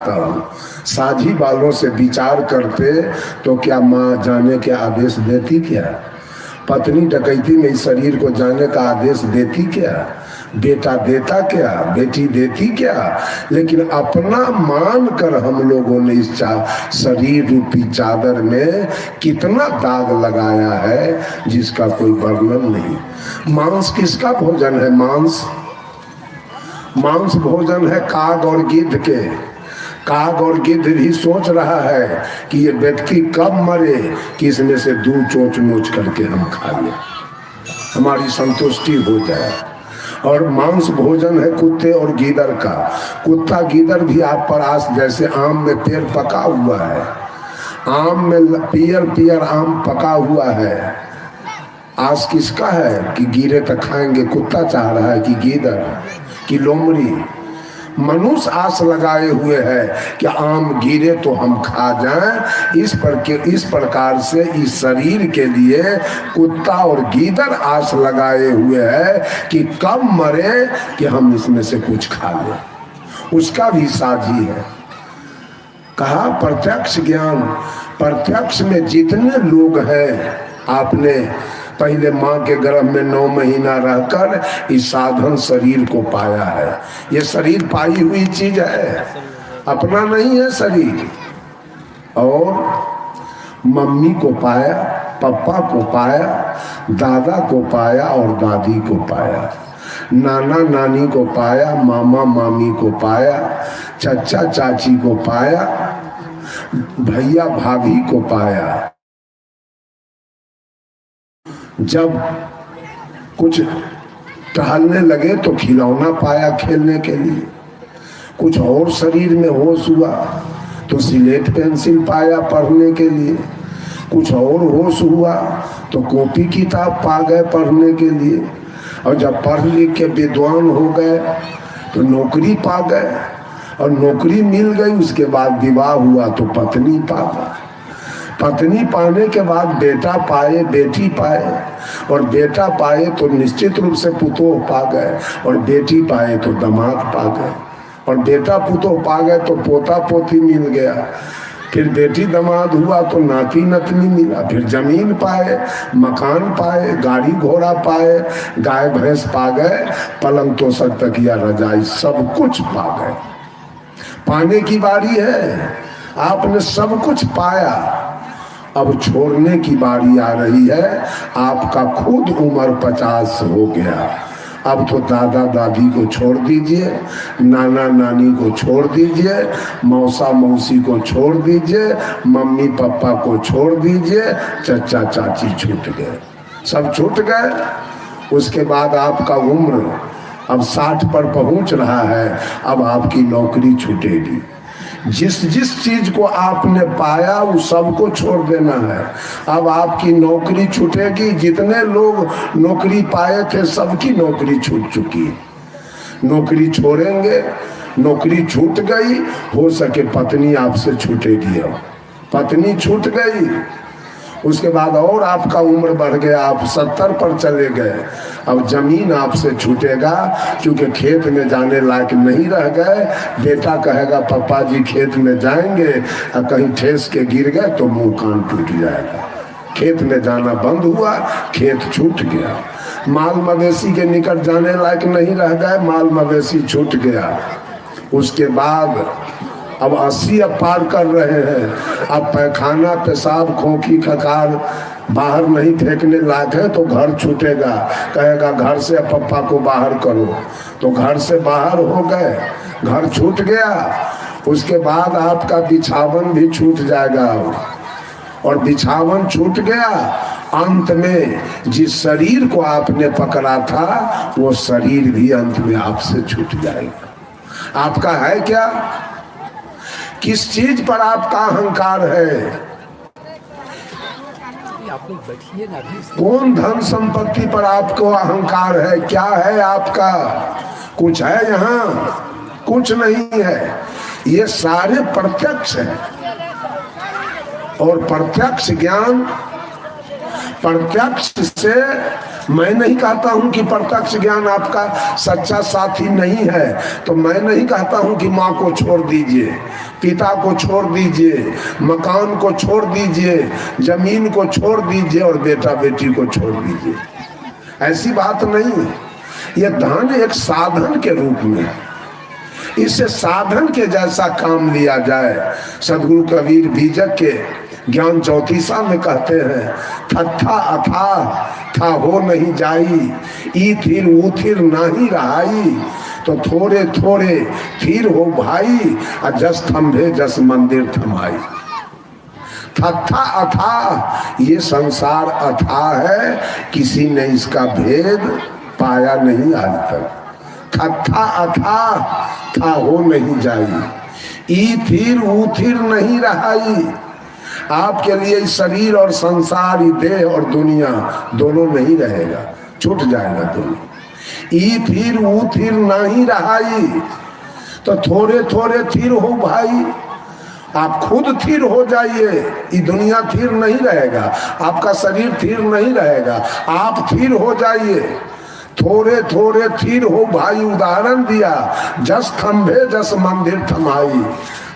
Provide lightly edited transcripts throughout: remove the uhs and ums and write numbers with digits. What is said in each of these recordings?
साझी बालों से विचार करते तो क्या माँ जाने के आदेश देती क्या? पत्नी डकैती में इस शरीर को जाने का आदेश देती क्या? बेटा देता क्या? बेटी देती क्या? लेकिन अपना मान कर हम लोगों ने इस शरीर रूपी चादर में कितना दाग लगाया है जिसका कोई वर्णन नहीं। मांस किसका भोजन है? मांस भोजन है काग और गिद्ध के। काग और गिद्ध भी सोच रहा है कि ये व्यक्ति कब मरे कि इसमें से दूर चोच नोच करके हम खा लें, हमारी संतुष्टि हो जाए। और मांस भोजन है कुत्ते और गीदड़ का। कुत्ता गीदड़ भी आप पर आस, जैसे आम में पेड़ पका हुआ है, आम में पियर आम पका हुआ है, आस किसका है कि गिरे तो खाएंगे? कुत्ता चाह रहा है कि गीदड़ कि लोमड़ी? मनुष्य आस लगाए हुए है कि आम गिरे तो हम खा जाएं। इस प्रकार से इस शरीर के लिए कुत्ता और गीदड़ आस लगाए हुए है कि कब मरे कि हम इसमें से कुछ खा लें। उसका भी साझी है। कहा प्रत्यक्ष ज्ञान। प्रत्यक्ष में जितने लोग हैं, आपने पहले माँ के गर्भ में 9 महीना रहकर इस साधन शरीर को पाया है। ये शरीर पाई हुई चीज है, अपना नहीं है शरीर। और मम्मी को पाया, पापा को पाया, दादा को पाया और दादी को पाया, नाना नानी को पाया, मामा मामी को पाया, चाचा चाची को पाया, भैया भाभी को पाया। जब कुछ टहलने लगे तो खिलौना पाया खेलने के लिए। कुछ और शरीर में होश हुआ तो स्लेट पेंसिल पाया पढ़ने के लिए। कुछ और होश हुआ तो कॉपी किताब पा गए पढ़ने के लिए। और जब पढ़ लिख के विद्वान हो गए तो नौकरी पा गए, और नौकरी मिल गई, उसके बाद विवाह हुआ तो पत्नी पा गए। पत्नी पाने के बाद बेटा पाए, बेटी पाए, और बेटा पाए तो निश्चित रूप से पुतोह पा गए, और बेटी पाए तो दामाद पा गए, और बेटा पुतोह पा गए तो पोता पोती मिल गया। फिर बेटी दामाद हुआ तो नाती नतनी मिला। फिर जमीन पाए, मकान पाए, गाड़ी घोड़ा पाए, गाय भैंस पा गए, पलंग तोशक तकिया रजाई सब कुछ पा गए। पाने की बारी है, आपने सब कुछ पाया। अब छोड़ने की बारी आ रही है। आपका खुद उम्र 50 हो गया। अब तो दादा दादी को छोड़ दीजिए, नाना नानी को छोड़ दीजिए, मौसा मौसी को छोड़ दीजिए, मम्मी पापा को छोड़ दीजिए, चचा चाची छूट गए, सब छूट गए। उसके बाद आपका उम्र अब 60 पर पहुंच रहा है। अब आपकी नौकरी छूटेगी। जिस चीज को आपने पाया वो सबको छोड़ देना है। अब आपकी नौकरी छूटेगी। जितने लोग नौकरी पाए थे सबकी नौकरी छूट चुकी है। नौकरी छोड़ेंगे, नौकरी छूट गई, हो सके पत्नी आपसे छूटेगी। अब पत्नी छूट गई, उसके बाद और आपका उम्र बढ़ गया, आप 70 पर चले गए। अब जमीन आपसे छूटेगा, क्योंकि खेत में जाने लायक नहीं रह गए। बेटा कहेगा पापा जी खेत में जाएंगे, और कहीं ठेस के गिर गए तो मुंह कान टूट जाएगा। खेत में जाना बंद हुआ, खेत छूट गया। माल मवेशी के निकट जाने लायक नहीं रह गए, माल मवेशी छूट गया। उसके बाद अब 80 अब पार कर रहे हैं। अब पैखाना पेशाब खोखी खकार बाहर नहीं फेंकने लायक है तो घर छूटेगा। कहेगा घर से पप्पा को बाहर करो, तो घर से बाहर हो गए, घर छूट गया। उसके बाद आपका बिछावन भी छूट जाएगा, और बिछावन छूट गया। अंत में जिस शरीर को आपने पकड़ा था वो शरीर भी अंत में आपसे छूट जाएगा। आपका है क्या? किस चीज पर आपका अहंकार है? कौन धन संपत्ति पर आपको अहंकार है? क्या है आपका? कुछ है यहाँ? कुछ नहीं है। ये सारे प्रत्यक्ष है। और प्रत्यक्ष ज्ञान प्रत्यक्ष से, मैं नहीं कहता हूं कि प्रत्यक्ष ज्ञान आपका सच्चा साथी नहीं है, तो मैं नहीं कहता हूं कि माँ को छोड़ दीजिए, पिता को छोड़ दीजिए, मकान को छोड़ दीजिए, जमीन को छोड़ दीजिए और बेटा बेटी को छोड़ दीजिए। ऐसी बात नहीं है। यह धन एक साधन के रूप में, इसे साधन के जैसा काम लिया जाए। सदगुरु कबीर बीजक के ज्ञान चौतीसा में कहते हैं, थथा अथा था हो नहीं जाई, ई थिर ऊ थिर नाही रहाई, तो थोड़े थोड़े फिर हो भाई, जस थम्भे जस मंदिर थमाई। थथा अथा, ये संसार अथा है, किसी ने इसका भेद पाया नहीं आज तक। थथा अथा था हो नहीं जाई, ई थिर ऊ थिर नहीं रहाई। आपके लिए शरीर और संसार, देह और दुनिया दोनों नहीं रहेगा, छूट जाएगा दोनों। ई थिर ऊ थिर नहीं रहाई, तो थोड़े थोड़े थिर हो भाई। आप खुद थिर हो जाइए, ये दुनिया थिर नहीं रहेगा, आपका शरीर थिर नहीं रहेगा, आप थिर हो जाइए। थोड़े थोड़े थिर हो भाई, उदाहरण दिया, जस खंभे जस मंदिर थमाई।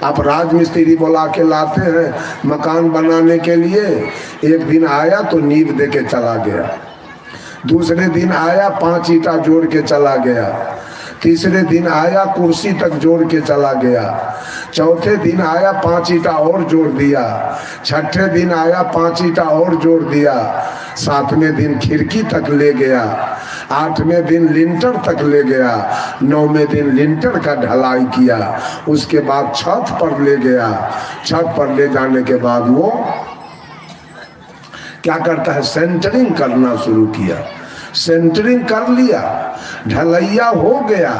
आप राजमिस्त्री बुला के लाते हैं मकान बनाने के लिए, एक दिन आया तो नींव दे के चला गया, दूसरे दिन आया 5 ईंटा जोड़ के चला गया, तीसरे दिन आया कुर्सी तक जोड़ के चला गया, चौथे दिन आया 5 ईंटा और जोड़ दिया, छठे दिन आया 5 ईंटा और जोड़ दिया, 7वें दिन खिड़की तक ले गया, 8वें दिन लिंटर तक ले गया, 9वें दिन लिंटर का ढलाई किया, उसके बाद छत पर ले गया। छत पर ले जाने के बाद वो क्या करता है, सेंटरिंग करना शुरू किया। सेंटरिंग कर लिया, ढलैया हो गया।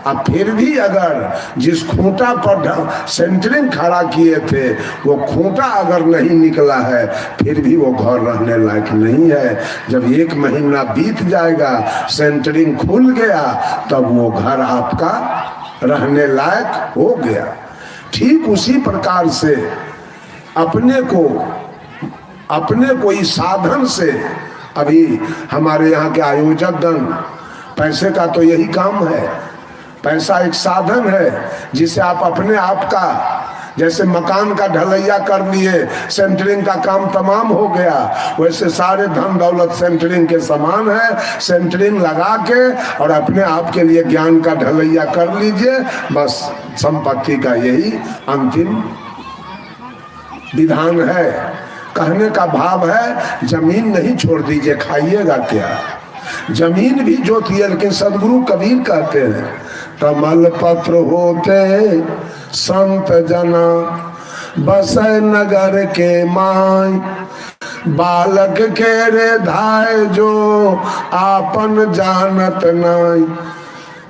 अब फिर भी अगर जिस खूंटा पर सेंटरिंग खड़ा किए थे वो खूंटा अगर नहीं निकला है, फिर भी वो घर रहने लायक नहीं है। जब 1 महीना बीत जाएगा, सेंटरिंग खुल गया, तब वो घर आपका रहने लायक हो गया। ठीक उसी प्रकार से अपने को इस साधन से, अभी हमारे यहाँ के आयोजक गण, पैसे का तो यही काम है, पैसा एक साधन है जिसे आप अपने आप का, जैसे मकान का ढलैया कर लिए, सेंटरिंग का काम तमाम हो गया, वैसे सारे धन दौलत सेंटरिंग के समान है। सेंटरिंग लगा के और अपने आप के लिए ज्ञान का ढलैया कर लीजिए, बस संपत्ति का यही अंतिम विधान है। कहने का भाव है, जमीन नहीं छोड़ दीजिए, खाइएगा क्या? जमीन भी जोतिए, लेकिन सदगुरु कबीर कहते हैं, कमल पत्र होते संत जना, बसै नगर के माय, बालक के रे धाय जो आपन जानत नाय।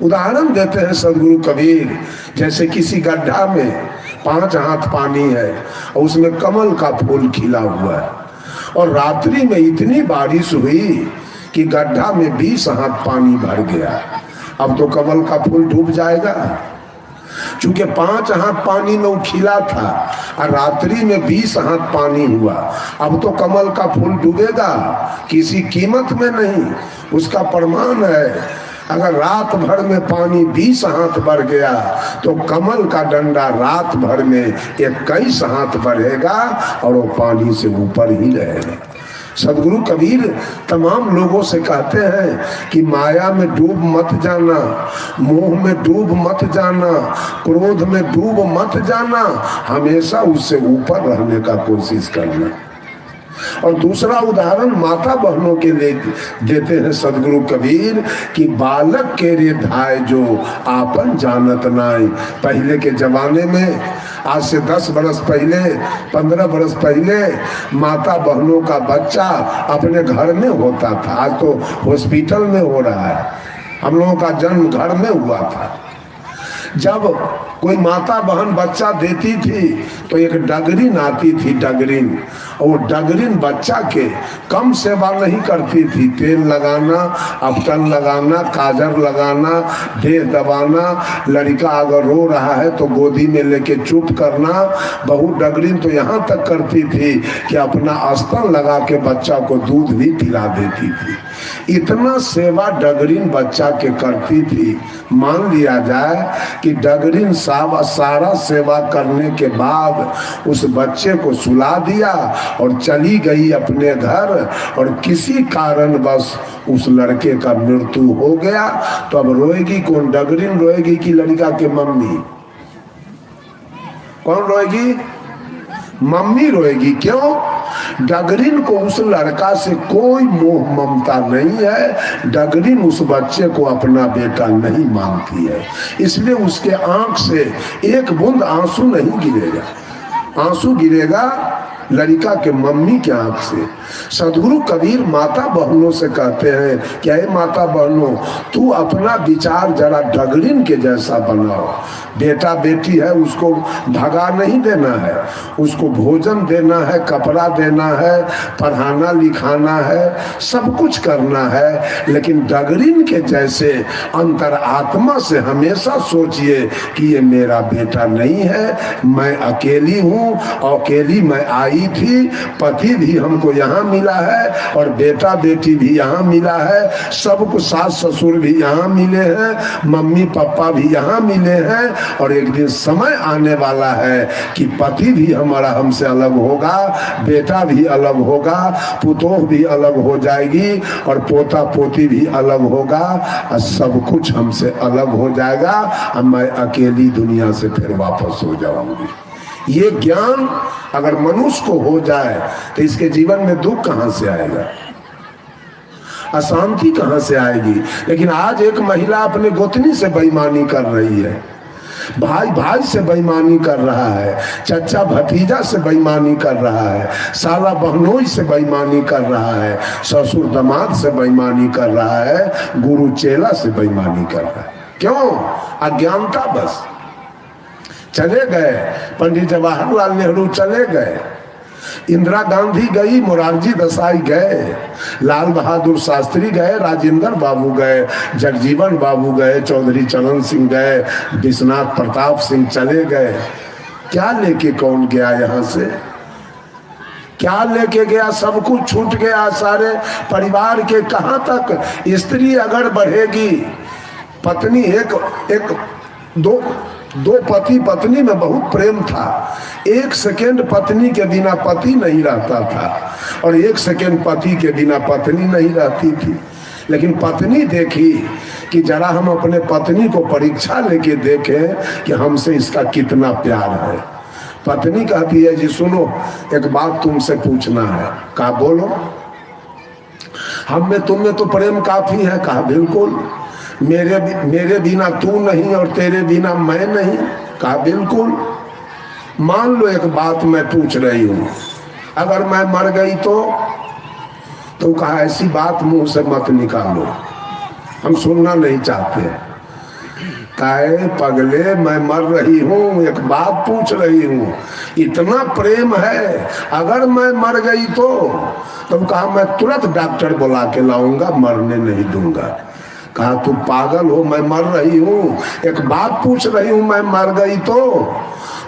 उदाहरण देते हैं सदगुरु कबीर, जैसे किसी गड्ढा में 5 हाथ पानी है और उसमें कमल का फूल खिला हुआ है, और रात्रि में इतनी बारिश हुई कि गड्ढा में 20 हाथ पानी भर गया। अब तो कमल का फूल डूब जाएगा, चूंकि 5 हाथ पानी में वो खिला था और रात्रि में 20 हाथ पानी हुआ। अब तो कमल का फूल डूबेगा, किसी कीमत में नहीं। उसका प्रमाण है, अगर रात भर में पानी 20 हाथ भर गया तो कमल का डंडा रात भर में 21 हाथ बढ़ेगा और वो पानी से ऊपर ही रहेगा। सदगुरु कबीर तमाम लोगों से कहते हैं कि माया में डूब मत जाना, मोह में डूब मत जाना, क्रोध में डूब मत जाना, हमेशा उससे ऊपर रहने का कोशिश करना। और दूसरा उदाहरण माता बहनों के लिए देते हैं सदगुरु कबीर कि बालक के रे धाय जो आपन जानत नाय। पहले के जमाने में, आज से 10 बरस पहले, 15 बरस पहले, माता बहनों का बच्चा अपने घर में होता था। आज तो हॉस्पिटल में हो रहा है। हम लोगों का जन्म घर में हुआ था। जब कोई माता बहन बच्चा देती थी तो एक डगरीन आती थी, डगरीन, और वो डगरीन बच्चा के कम सेवा नहीं करती थी। तेल लगाना, अबटन लगाना, काजर लगाना, देह दबाना, लड़का अगर रो रहा है तो गोदी में लेके चुप करना। बहू डगरीन तो यहाँ तक करती थी कि अपना अस्तर लगा के बच्चा को दूध भी पिला देती थी। इतना सेवा डगरीन बच्चा के करती थी। मान लिया जाए कि डगरीन सारा सेवा करने के बाद उस बच्चे को सुला दिया और चली गई अपने घर, और किसी कारणवश उस लड़के का मृत्यु हो गया, तो अब रोएगी कौन? डगरीन रोएगी कि लड़का के मम्मी? कौन रोएगी? मम्मी रोएगी। क्यों? डगरीन को उस लड़का से कोई मोह ममता नहीं है। डगरीन उस बच्चे को अपना बेटा नहीं मानती है, इसलिए उसके आंख से एक बूंद आंसू नहीं गिरेगा। आंसू गिरेगा लड़का के मम्मी के आंख से। सदगुरु कबीर माता बहनों से कहते हैं कि हे माता बहनों, तू अपना विचार जरा डगरीन के जैसा बनाओ। बेटा बेटी है, उसको भगा नहीं देना है, उसको भोजन देना है, कपड़ा देना है, पढ़ाना लिखाना है, सब कुछ करना है। लेकिन डगरीन के जैसे अंतरात्मा से हमेशा सोचिए कि ये मेरा बेटा नहीं है, मैं अकेली हूँ, अकेली मैं आई थी, पति भी हमको यहाँ मिला है और बेटा बेटी भी यहाँ मिला है, सबको सास ससुर भी यहाँ मिले हैं, मम्मी पापा भी यहाँ मिले हैं, और एक दिन समय आने वाला है कि पति भी हमारा हमसे अलग होगा, बेटा भी अलग होगा, पुतोह भी अलग हो जाएगी, और पोता पोती भी अलग होगा, और सब कुछ हमसे अलग हो जाएगा, और मैं अकेली दुनिया से फिर वापस हो जाऊंगी। ये ज्ञान अगर मनुष्य को हो जाए तो इसके जीवन में दुख कहां से आएगा, अशांति कहां से आएगी। लेकिन आज एक महिला अपने गोतनी से बेईमानी कर रही है, भाई भाई से बेईमानी कर रहा है, चचा भतीजा से बेईमानी कर रहा है, साला बहनोई से बेईमानी कर रहा है, ससुर दामाद से बेईमानी कर रहा है, गुरु चेला से बेईमानी कर रहा है। क्यों? अज्ञानता। बस चले गए, पंडित जवाहरलाल नेहरू चले गए, इंदिरा गांधी गई, मोरारजी देसाई गए, लाल बहादुर शास्त्री गए, राजेंद्र बाबू गए, जगजीवन बाबू गए, चौधरी चरण सिंह गए, विश्वनाथ प्रताप सिंह चले गए। क्या लेके कौन गया यहाँ से? क्या लेके गया? सब कुछ छूट गया। सारे परिवार के कहाँ तक स्त्री अगर बढ़ेगी, पत्नी दो पति पत्नी में बहुत प्रेम था, एक सेकेंड पत्नी के बिना पति नहीं रहता था, और एक सेकेंड पति के बिना पत्नी नहीं रहती थी। लेकिन पत्नी देखी कि जरा हम अपने पत्नी को परीक्षा लेके देखें कि हमसे इसका कितना प्यार है। पत्नी कहती है, जी सुनो, एक बात तुमसे पूछना है। कहा बोलो। हम में तुम में तो प्रेम काफी है। कहा बिल्कुल। मेरे बिना तू नहीं और तेरे बिना मैं नहीं। कहा बिल्कुल। मान लो एक बात मैं पूछ रही हूँ, अगर मैं मर गई तो कहा ऐसी बात मुंह से मत निकालो, हम सुनना नहीं चाहते। काहे पगले, मैं मर रही हूँ, एक बात पूछ रही हूँ, इतना प्रेम है, अगर मैं मर गई तो कहा मैं तुरंत डॉक्टर बुला के लाऊंगा, मरने नहीं दूंगा। कहा तू पागल हो, मैं मर रही हूँ, एक बात पूछ रही हूँ, मैं मर गई तो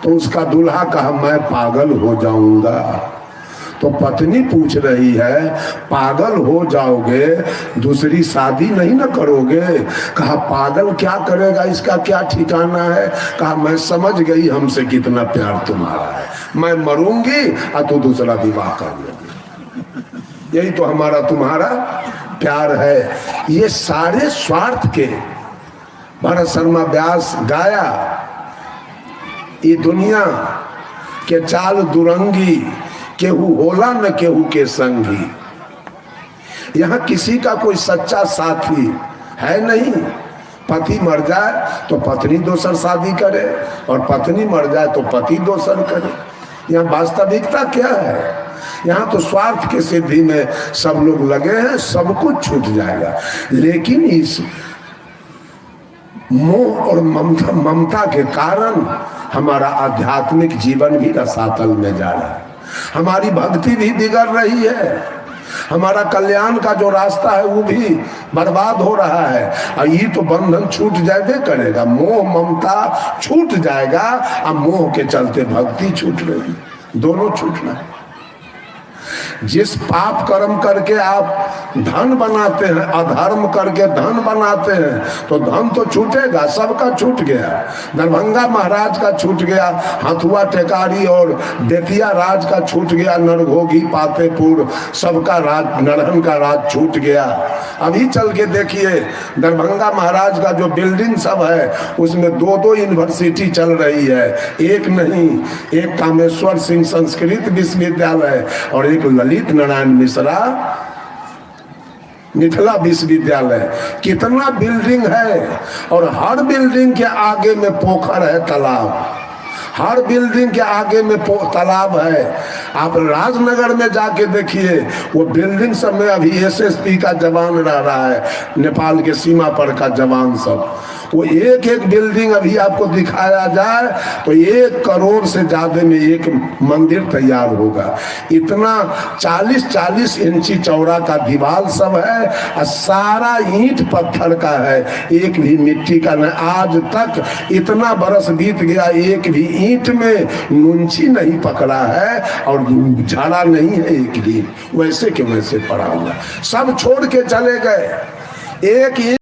उसका दूल्हा कहा मैं पागल हो जाऊंगा। तो पत्नी पूछ रही है, पागल हो जाओगे, दूसरी शादी नहीं ना करोगे? कहा पागल क्या करेगा, इसका क्या ठिकाना है। कहा मैं समझ गई हमसे कितना प्यार तुम्हारा है, मैं मरूंगी और तू दूसरा विवाह कर लेगी, यही तो हमारा तुम्हारा प्यार है। ये सारे स्वार्थ के भरत शर्मा व्यास गाया, ये दुनिया के चाल दुरंगी, केहू होला न केहू के संगी। यहाँ किसी का कोई सच्चा साथी है नहीं। पति मर जाए तो पत्नी दूसर शादी करे, और पत्नी मर जाए तो पति दूसर करे। यहाँ वास्तविकता क्या है? यहाँ तो स्वार्थ के सिद्धि में सब लोग लगे हैं, सब कुछ छूट जाएगा। लेकिन इस मोह और ममता के कारण हमारा आध्यात्मिक जीवन भी रसातल में जा रहा है, हमारी भक्ति भी बिगड़ रही है, हमारा कल्याण का जो रास्ता है वो भी बर्बाद हो रहा है। और ये तो बंधन छूट जाए करेगा, मोह ममता छूट जाएगा, अब मोह के चलते भक्ति छूट रही, दोनों छूटना है। जिस पाप कर्म करके आप धन बनाते हैं, अधर्म करके धन बनाते हैं, तो धन तो छूटेगा, सबका छूट गया। दरभंगा महाराज का छूट गया, हथुआ टेकारी और बेतिया राज का छूट गया, नरघोघी पातेपुर सबका राज, नरहन का राज छूट गया। अभी चल के देखिए दरभंगा महाराज का जो बिल्डिंग सब है उसमें 2-2 यूनिवर्सिटी चल रही है, एक नहीं, एक कामेश्वर सिंह संस्कृत विश्वविद्यालय और एक ललित नारायण मिश्रा मिथिला विश्वविद्यालय। कितना बिल्डिंग है, और हर बिल्डिंग के आगे में पोखर है, तालाब, हर बिल्डिंग के आगे में तालाब है। आप राजनगर में जाके देखिए, वो बिल्डिंग सब में अभी एसएसपी का जवान रह रहा है, नेपाल के सीमा पर का जवान सब, वो एक एक बिल्डिंग अभी आपको दिखाया जाए तो 1 करोड़ से ज्यादा में एक मंदिर तैयार होगा। इतना 40-40 इंची चौड़ा का दीवार सब है, और सारा ईंट पत्थर का है, एक भी मिट्टी का नहीं। आज तक इतना बरस बीत गया, एक भी ईंट में नुंची नहीं पकड़ा है और झाड़ा नहीं है एक भी, वैसे के वैसे पड़ा हुआ, सब छोड़ के चले गए। एक